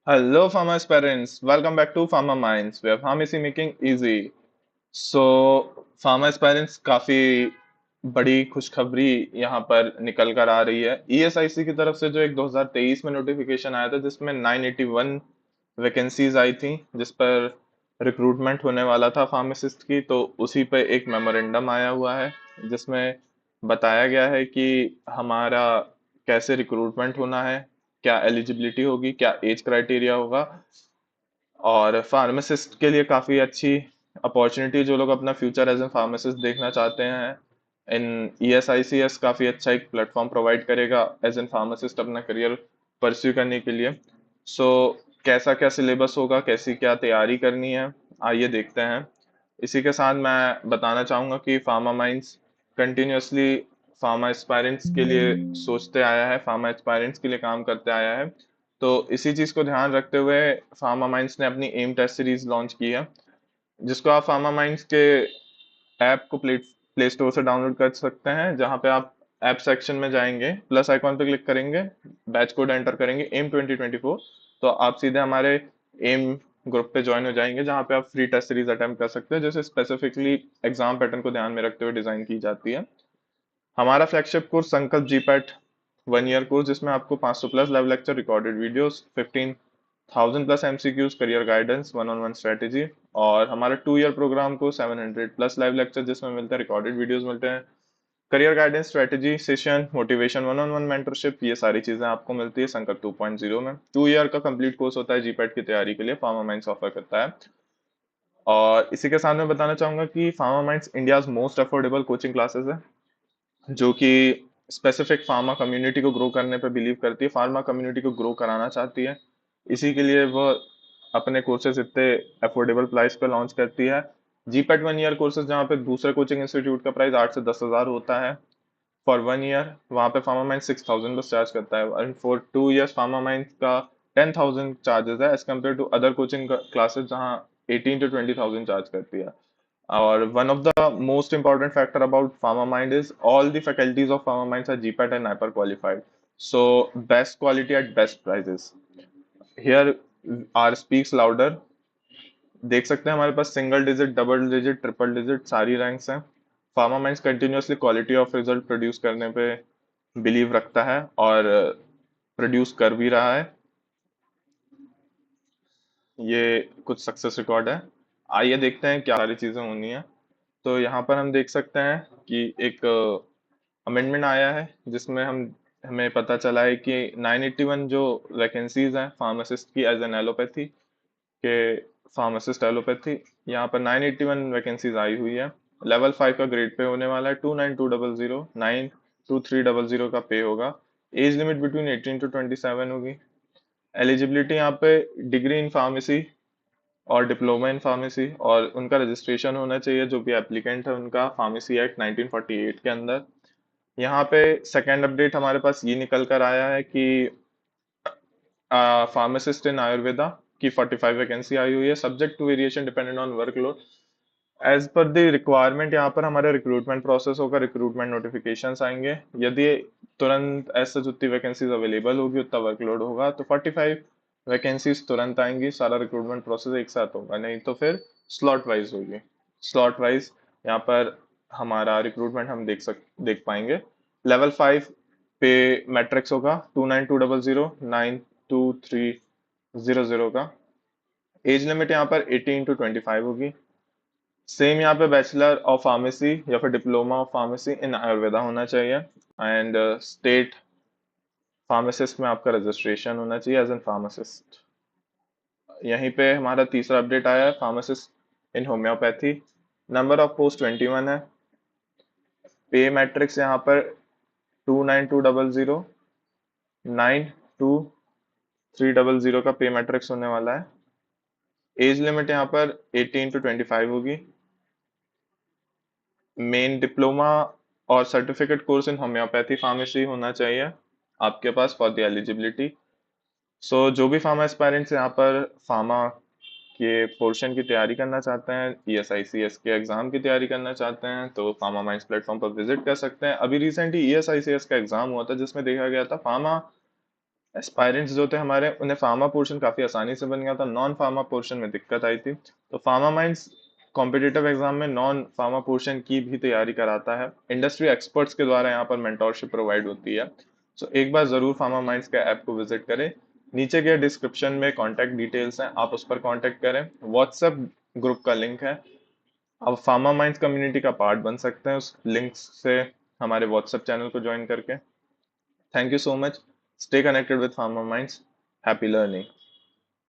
Hello, Pharma aspirants. Welcome back to Pharma Minds, where pharmacy making easy. Pharma aspirants काफी बड़ी खुशखबरी यहाँ पर निकल कर आ रही है। ईएसआईसी की तरफ से जो एक 2023 में नोटिफिकेशन आया था जिसमें 981 वैकेंसीज आई थी, जिस पर रिक्रूटमेंट होने वाला था फार्मासिस्ट की, तो उसी पे एक मेमोरेंडम आया हुआ है जिसमें बताया गया है कि हमारा कैसे रिक्रूटमेंट होना है, क्या एलिजिबिलिटी होगी, क्या एज क्राइटेरिया होगा। और फार्मासिस्ट के लिए काफ़ी अच्छी अपॉर्चुनिटी, जो लोग अपना फ्यूचर एज एन फार्मासिस्ट देखना चाहते हैं, इन ईएसआईसीएस काफ़ी अच्छा एक प्लेटफॉर्म प्रोवाइड करेगा एज एन फार्मासिस्ट अपना करियर परस्यू करने के लिए। सो कैसा क्या सिलेबस होगा, कैसी क्या तैयारी करनी है, आइए देखते हैं। इसी के साथ मैं बताना चाहूँगा कि pharma minds continuously pharma aspirants के लिए सोचते आया है, फार्मा एस्पायरेंट्स के लिए काम करते आया है। तो इसी चीज़ को ध्यान रखते हुए फार्मा माइंड्स ने अपनी एम टेस्ट सीरीज लॉन्च की है, जिसको आप फार्मा माइंड्स के ऐप को प्ले प्ले स्टोर से डाउनलोड कर सकते हैं। जहां पे आप ऐप सेक्शन में जाएंगे, प्लस आइकॉन पे क्लिक करेंगे, बैच कोड एंटर करेंगे एम 2024, तो आप सीधे हमारे एम ग्रुप पे ज्वाइन हो जाएंगे, जहां पे आप फ्री टेस्ट सीरीज अटेम्प्ट कर सकते हैं, जैसे स्पेसिफिकली एग्जाम पैटर्न को ध्यान में रखते हुए डिजाइन की जाती है। हमारा फ्लैगशिप कोर्स संकल्प जीपैट 1 ईयर कोर्स, जिसमें आपको 500 plus live lecture, recorded videos, 15,000 plus MCQs, career guidance, one on one strategy. और हमारा 2 ईयर प्रोग्राम को 700 प्लस लाइव लेक्चर जिसमें मिलते हैं, रिकॉर्डेड वीडियोस मिलते हैं, career guidance, strategy session, motivation, one on one mentorship, ये सारी चीजें आपको मिलती है संकल्प 2.0 में। 2 ईयर का कंप्लीट कोर्स होता है जीपैट की तैयारी के लिए, फार्मा माइंड्स ऑफर करता है। और इसी के साथ मैं बताना चाहूंगा कि pharma minds India's most affordable coaching classes है, जो कि स्पेसिफिक फार्मा कम्युनिटी को ग्रो करने पे बिलीव करती है, फार्मा कम्युनिटी को ग्रो कराना चाहती है। इसी के लिए वह अपने कोर्सेज इतने अफोर्डेबल प्राइस पे लॉन्च करती है। जीपेट 1 ईयर कोर्सेज, जहाँ पे दूसरे कोचिंग इंस्टीट्यूट का प्राइस 8 से 10 हज़ार होता है फॉर 1 ईयर, वहाँ पे फार्मा माइंड 6,000 बस चार्ज करता है, and for 2 years pharma mind का 10,000 चार्जेस है, as compare to other coaching classes जहाँ 18 to 20,000 चार्ज करती है। और one of the most important factor about Pharma Mind is all the faculties of Pharma Minds are GPAT and NIPER qualified. So best quality at best prices. Here R speaks louder. देख सकते हैं हमारे पास single digit, double digit, triple digit सारी ranks हैं। Pharma minds continuously quality of result produce करने पे believe रखता है और प्रोड्यूस कर भी रहा है। ये कुछ सक्सेस रिकॉर्ड है। आइए देखते हैं क्या सारी चीजें होनी है। तो यहाँ पर हम देख सकते हैं कि एक अमेंडमेंट आया है, जिसमें हमें पता चला है कि 981 जो वैकेंसीज हैं फार्मासिस्ट की एज एन एलोपैथी के, फार्मासिस्ट एलोपैथी, यहाँ पर 981 वैकेंसीज आई हुई है। लेवल 5 का ग्रेड पे होने वाला है, 29200, 92300 का पे होगा। एज लिमिट बिटवीन 18 to 27 होगी। एलिजिबिलिटी यहाँ पे डिग्री इन फार्मेसी और डिप्लोमा इन फार्मेसी, और उनका रजिस्ट्रेशन होना चाहिए जो भी एप्लीकेंट है उनका फार्मेसी एक्ट 1948 के अंदर। यहाँ पे सेकेंड अपडेट हमारे पास ये निकल कर आया है कि फार्मासिस्ट इन आयुर्वेदा की 45 वैकेंसी आई हुई है, subject to variation dependent on workload. As per the requirement यहाँ पर हमारा रिक्रूटमेंट प्रोसेस होगा, रिक्रूटमेंट नोटिफिकेशंस आएंगे। यदि तुरंत ऐसे जितनी वैकेंसीज अवेलेबल होगी उतना वर्कलोड होगा तो 45 वैकेंसीज तुरंत आएंगी, सारा रिक्रूटमेंट प्रोसेस एक साथ होगा, नहीं तो फिर स्लॉट वाइज होगी। स्लॉट वाइज यहाँ पर हमारा रिक्रूटमेंट हम देख पाएंगे। लेवल 5 पे मैट्रिक्स होगा 29200, 92300 का। एज लिमिट यहाँ पर 18 to 25 होगी। सेम यहाँ पे बैचलर ऑफ फार्मेसी या फिर डिप्लोमा ऑफ फार्मेसी इन आयुर्वेदा होना चाहिए, एंड स्टेट फार्मासिस्ट में आपका रजिस्ट्रेशन होना चाहिए एज एन फार्मासिस्ट। यहीं पे हमारा तीसरा अपडेट आया है, pharmacist in homeopathy. Number of post 21 है। पे मैट्रिक्स यहाँ पर 29200, 92300 का पे मैट्रिक्स होने वाला है। एज लिमिट यहाँ पर 18 to 25 होगी। मेन डिप्लोमा और certificate course in homeopathy pharmacy होना चाहिए आपके पास फॉर द एलिजिबिलिटी। सो जो भी फार्मा एस्पायरेंट्स यहाँ पर फार्मा के पोर्शन की तैयारी करना चाहते हैं, ईएसआईसीएस के एग्जाम की तैयारी करना चाहते हैं, तो फार्मा माइंड्स प्लेटफॉर्म पर विजिट कर सकते हैं। अभी रिसेंटली ईएसआईसीएस का एग्जाम हुआ था जिसमें देखा गया था फार्मा एस्पायरेंट्स जो थे हमारे, उन्हें फार्मा पोर्शन काफी आसानी से बन गया था, नॉन फार्मा पोर्शन में दिक्कत आई थी। तो फार्मा माइंस कॉम्पिटिटिव एग्जाम में नॉन फार्मा पोर्शन की भी तैयारी कराता है। इंडस्ट्री एक्सपर्ट्स के द्वारा यहाँ पर मेंटोरशिप प्रोवाइड होती है। सो एक बार जरूर फार्मा माइंस के ऐप को विजिट करें। नीचे के डिस्क्रिप्शन में कॉन्टैक्ट डिटेल्स हैं, आप उस पर कॉन्टैक्ट करें। व्हाट्सएप ग्रुप का लिंक है, आप फार्मा माइंस कम्युनिटी का पार्ट बन सकते हैं उस लिंक से, हमारे व्हाट्सएप चैनल को ज्वाइन करके। Thank you so much. Stay connected with Farmer Minds. Happy learning.